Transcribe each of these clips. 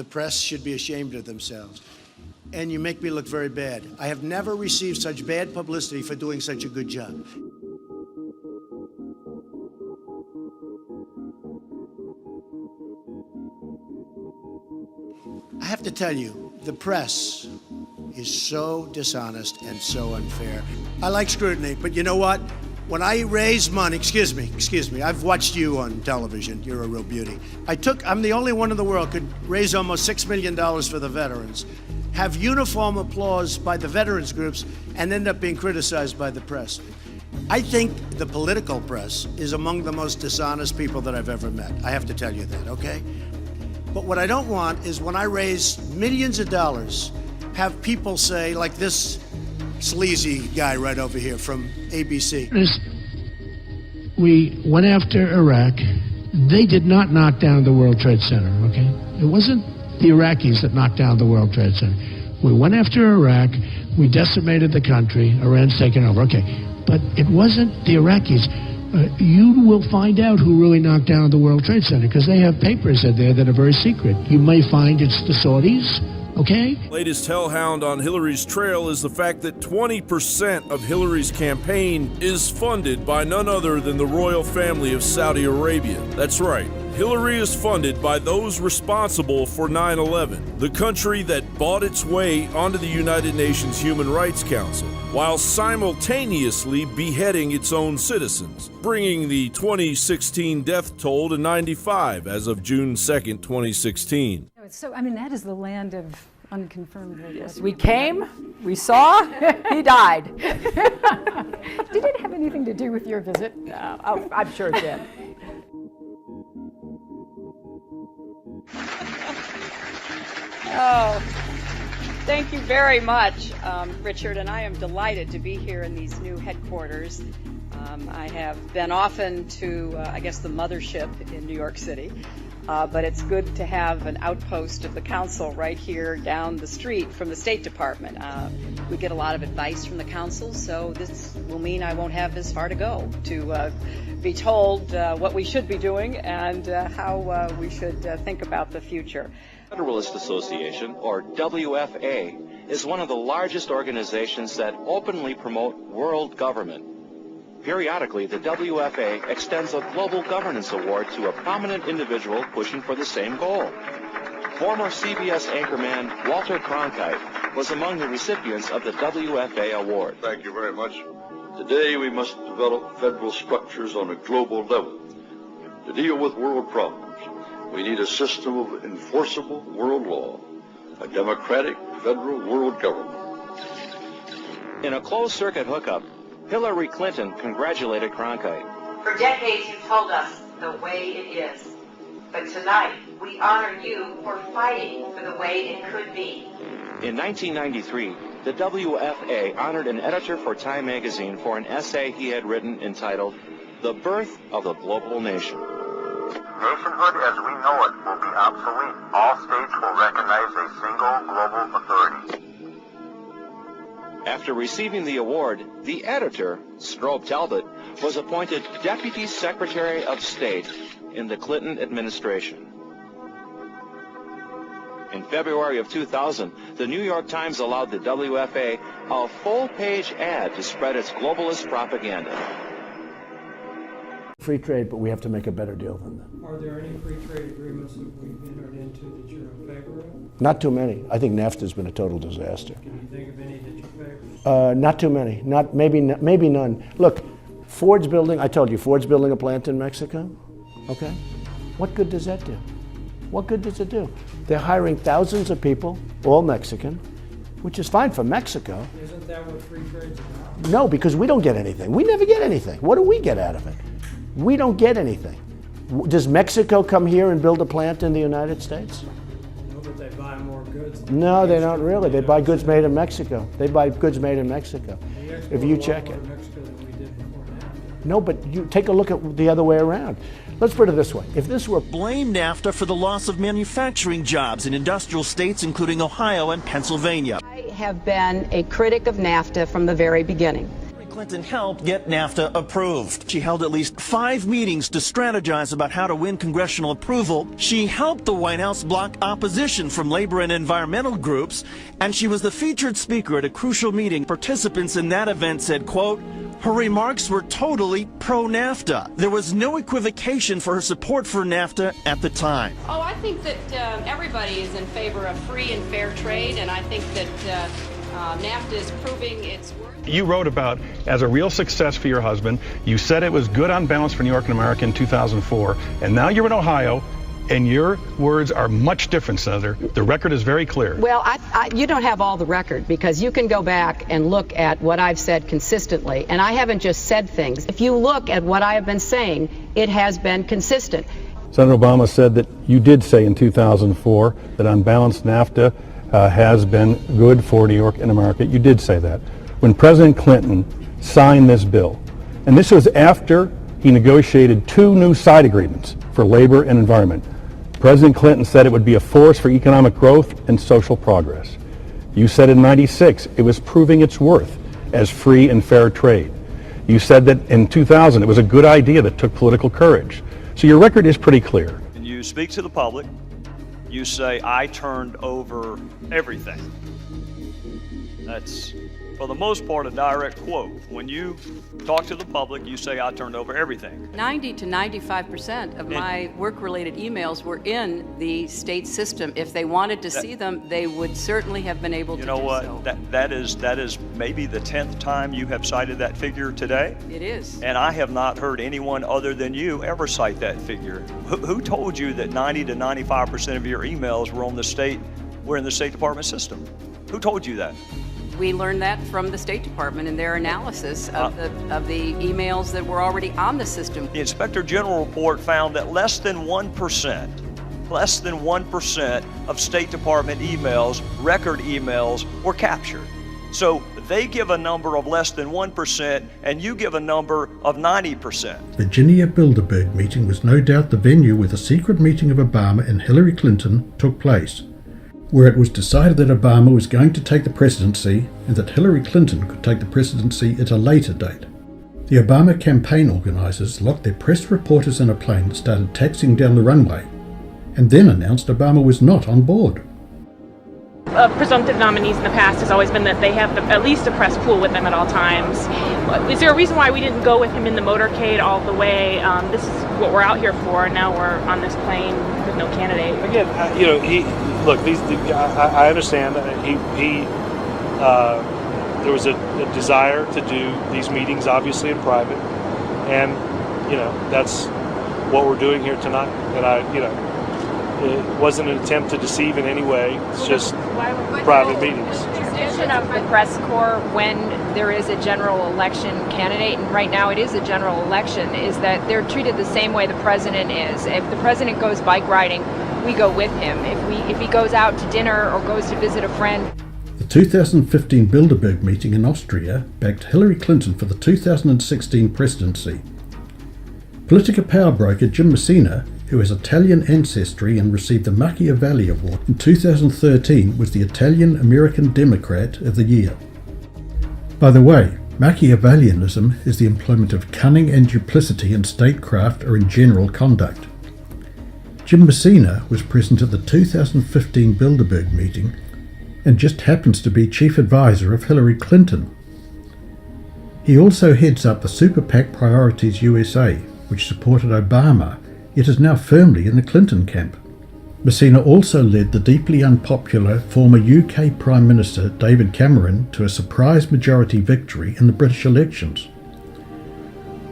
the press should be ashamed of themselves. And you make me look very bad. I have never received such bad publicity for doing such a good job. I have to tell you, the press is so dishonest and so unfair. I like scrutiny, but you know what? When I raise money, excuse me, I've watched you on television. You're a real beauty. I'm the only one in the world could raise almost $6 million for the veterans, have uniform applause by the veterans groups, and end up being criticized by the press. I think the political press is among the most dishonest people that I've ever met. I have to tell you that, okay? But what I don't want is when I raise millions of dollars, have people say, like this sleazy guy right over here from ABC. We went after Iraq. They did not knock down the World Trade Center, okay? It wasn't the Iraqis that knocked down the World Trade Center. We went after Iraq. We decimated the country. Iran's taken over, okay. But it wasn't the Iraqis. You will find out who really knocked down the World Trade Center because they have papers in there that are very secret. You may find it's the Saudis, okay? Latest hellhound on Hillary's trail is the fact that 20% of Hillary's campaign is funded by none other than the royal family of Saudi Arabia. That's right. Hillary is funded by those responsible for 9/11, the country that bought its way onto the United Nations Human Rights Council, while simultaneously beheading its own citizens, bringing the 2016 death toll to 95 as of June 2nd, 2016. So, I mean, that is the land of unconfirmed. Yes, we came, we saw, he died. Did it have anything to do with your visit? I'm sure it did. Oh, thank you very much, Richard, and I am delighted to be here in these new headquarters. I have been often to, I guess, the mothership in New York City, but it's good to have an outpost of the council right here down the street from the State Department. We get a lot of advice from the council, so this will mean I won't have as far to go to be told what we should be doing and how we should think about the future. Federalist Association, or WFA, is one of the largest organizations that openly promote world government. Periodically, the WFA extends a Global Governance Award to a prominent individual pushing for the same goal. Former CBS anchorman Walter Cronkite was among the recipients of the WFA award. Thank you very much. Today we must develop federal structures on a global level to deal with world problems. We need a system of enforceable world law, a democratic federal world government. In a closed-circuit hookup, Hillary Clinton congratulated Cronkite. For decades you told us the way it is, but tonight we honor you for fighting for the way it could be. In 1993, the WFA honored an editor for Time magazine for an essay he had written entitled, "The Birth of the Global Nation." Nationhood as we know it will be obsolete. All states will recognize a single global authority. After receiving the award, the editor, Strobe Talbot, was appointed Deputy Secretary of State in the Clinton administration. In February of 2000, the New York Times allowed the WFA a full-page ad to spread its globalist propaganda. Free trade, but we have to make a better deal than that. Are there any free trade agreements that we've entered into that you're in favor of? Not too many. I think NAFTA's been a total disaster. Can you think of any that you're favor? Not too many. Maybe none. Look, Ford's building, I told you, Ford's building a plant in Mexico. Okay? What good does that do? What good does it do? They're hiring thousands of people, all Mexican, which is fine for Mexico. Isn't that what free trade's about? No, because we don't get anything. We never get anything. What do we get out of it? We don't get anything. Does Mexico come here and build a plant in the United States? No, but they buy more goods. No, they don't really. They buy goods made in Mexico. They buy goods made in Mexico. If you check it. No, but you take a look at the other way around. Let's put it this way. If this were... Blame NAFTA for the loss of manufacturing jobs in industrial states, including Ohio and Pennsylvania. I have been a critic of NAFTA from the very beginning. Clinton helped get NAFTA approved. She held at least 5 meetings to strategize about how to win congressional approval. She helped the White House block opposition from labor and environmental groups, and she was the featured speaker at a crucial meeting. Participants in that event said, quote, her remarks were totally pro-NAFTA. There was no equivocation for her support for NAFTA at the time. Oh, I think that everybody is in favor of free and fair trade, and I think that NAFTA is proving its worth. You wrote about as a real success for your husband. You said it was good on balance for New York and America in 2004, and now you're in Ohio, and your words are much different, Senator. The record is very clear. Well, you don't have all the record, because you can go back and look at what I've said consistently, and I haven't just said things. If you look at what I have been saying, it has been consistent. Senator Obama said that you did say in 2004 that on balance NAFTA has been good for New York and America. You did say that. When President Clinton signed this bill, and this was after he negotiated 2 new side agreements for labor and environment, President Clinton said it would be a force for economic growth and social progress. You said in '96 it was proving its worth as free and fair trade. You said that in 2000 it was a good idea that took political courage. So your record is pretty clear. And you speak to the public, you say, I turned over everything. That's, for the most part, a direct quote. When you talk to the public, you say, I turned over everything. 90 to 95% of my work-related emails were in the state system. If they wanted to see them, they would certainly have been able to do so. You know what? That is maybe the 10th time you have cited that figure today. It is. And I have not heard anyone other than you ever cite that figure. Who told you that 90 to 95% of your emails were in the State Department system? Who told you that? We learned that from the State Department in their analysis of the emails that were already on the system. The Inspector General report found that less than 1% of State Department emails, record emails, were captured. So they give a number of less than 1%, and you give a number of 90%. Virginia Bilderberg meeting was no doubt the venue where the secret meeting of Obama and Hillary Clinton took place, where it was decided that Obama was going to take the presidency and that Hillary Clinton could take the presidency at a later date. The Obama campaign organisers locked their press reporters in a plane that started taxiing down the runway, and then announced Obama was not on board. Presumptive nominees in the past has always been that they have at least a press pool with them at all times. Is there a reason why we didn't go with him in the motorcade all the way? This is what we're out here for, and now we're on this plane with no candidate. Again, I understand that there was a desire to do these meetings obviously in private, and that's what we're doing here tonight. And it wasn't an attempt to deceive in any way. It's just private meetings. The tradition of the press corps when there is a general election candidate, and right now it is a general election, is that they're treated the same way the president is. If the president goes bike riding, we go with him. If he goes out to dinner or goes to visit a friend. The 2015 Bilderberg meeting in Austria backed Hillary Clinton for the 2016 presidency. Political power broker Jim Messina, who has Italian ancestry and received the Machiavelli Award in 2013, was the Italian American Democrat of the Year. By the way, Machiavellianism is the employment of cunning and duplicity in statecraft or in general conduct. Jim Messina was present at the 2015 Bilderberg meeting and just happens to be chief advisor of Hillary Clinton. He also heads up the Super PAC Priorities USA, which supported Obama, yet is now firmly in the Clinton camp. Messina also led the deeply unpopular former UK Prime Minister David Cameron to a surprise majority victory in the British elections.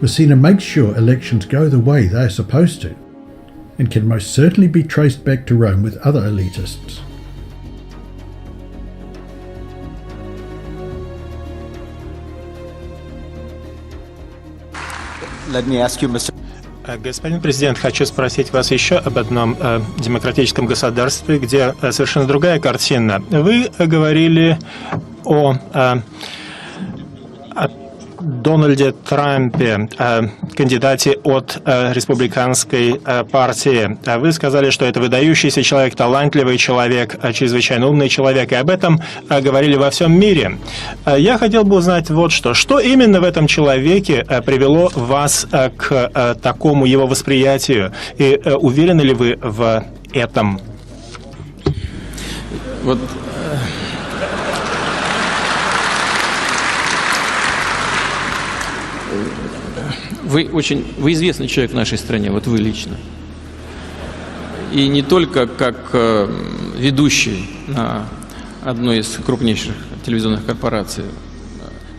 Messina makes sure elections go the way they are supposed to, and can most certainly be traced back to Rome with other elitists. Let me ask you, Mr. Господин президент, хочу спросить вас еще об одном демократическом государстве, где совершенно другая картина. Вы говорили о Дональде Трампе, кандидате от республиканской партии. Вы сказали, что это выдающийся человек, талантливый человек, чрезвычайно умный человек, и об этом говорили во всем мире. Я хотел бы узнать вот что. Что именно в этом человеке привело вас к такому его восприятию, и уверены ли вы в этом? Вот вы известный человек в нашей стране, вот вы лично. И не только как ведущий на одной из крупнейших телевизионных корпораций,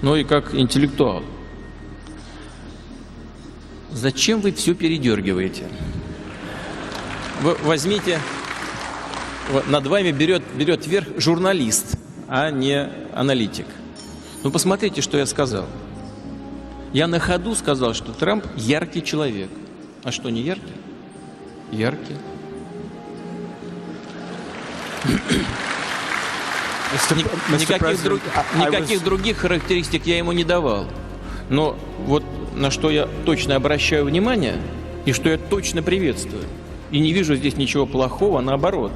но и как интеллектуал. Зачем вы все передергиваете? Вы возьмите, над вами берет верх журналист, а не аналитик. Ну, посмотрите, что я сказал. Я на ходу сказал, что Трамп яркий человек. А что, не яркий? Яркий. Никаких других характеристик я ему не давал. Но вот на что я точно обращаю внимание, и что я точно приветствую, и не вижу здесь ничего плохого, наоборот.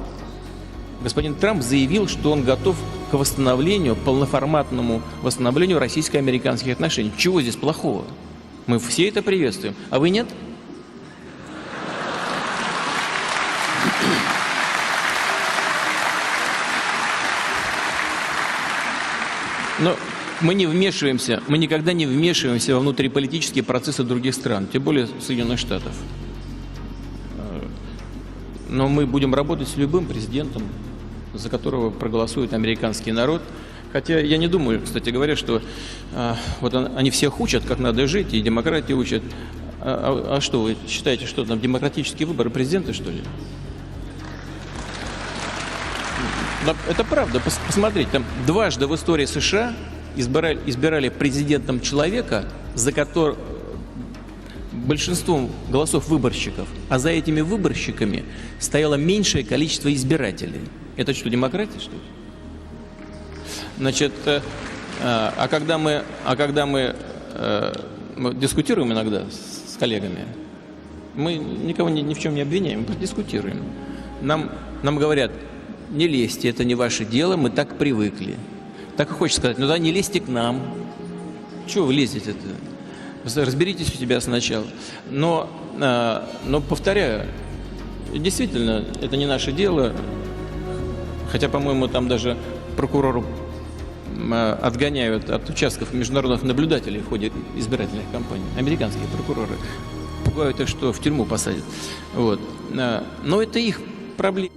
Господин Трамп заявил, что он готов к восстановлению, полноформатному восстановлению российско-американских отношений. Чего здесь плохого? Мы все это приветствуем. А вы нет? Но мы не вмешиваемся, мы никогда не вмешиваемся во внутриполитические процессы других стран, тем более Соединенных Штатов. Но мы будем работать с любым президентом, за которого проголосует американский народ. Хотя я не думаю, кстати говоря, что вот они всех учат, как надо жить, и демократии учат. А что, вы считаете, что там демократические выборы президента, что ли? Это правда. Посмотрите, там дважды в истории США избирали президентом человека, за которого большинством голосов выборщиков, а за этими выборщиками стояло меньшее количество избирателей. Это что, демократия, что ли? Значит, когда мы дискутируем иногда с коллегами, мы никого ни в чем не обвиняем, мы дискутируем. Нам говорят: не лезьте, это не ваше дело, мы так привыкли. Так и хочется сказать: ну да, не лезьте к нам. Чего вы лезете-то? Разберитесь у себя сначала. Но повторяю, действительно, это не наше дело. Хотя, по-моему, там даже прокурору отгоняют от участков международных наблюдателей в ходе избирательных кампаний. Американские прокуроры пугают их, что в тюрьму посадят. Вот. Но это их проблема.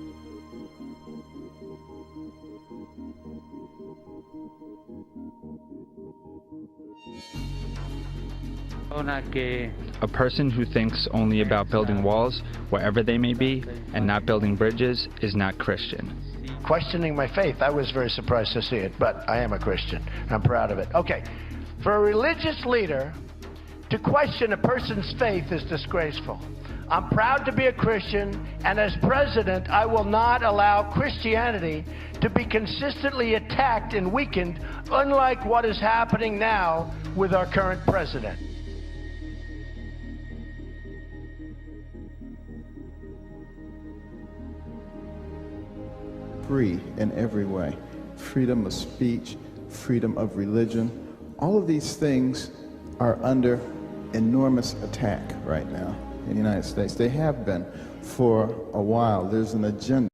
A person who thinks only about building walls, wherever they may be, and not building bridges is not Christian. Questioning my faith, I was very surprised to see it, but I am a Christian. I'm proud of it. Okay, for a religious leader to question a person's faith is disgraceful. I'm proud to be a Christian, and as president, I will not allow Christianity to be consistently attacked and weakened, unlike what is happening now with our current president. Free in every way. Freedom of speech, freedom of religion. All of these things are under enormous attack right now in the United States. They have been for a while. There's an agenda.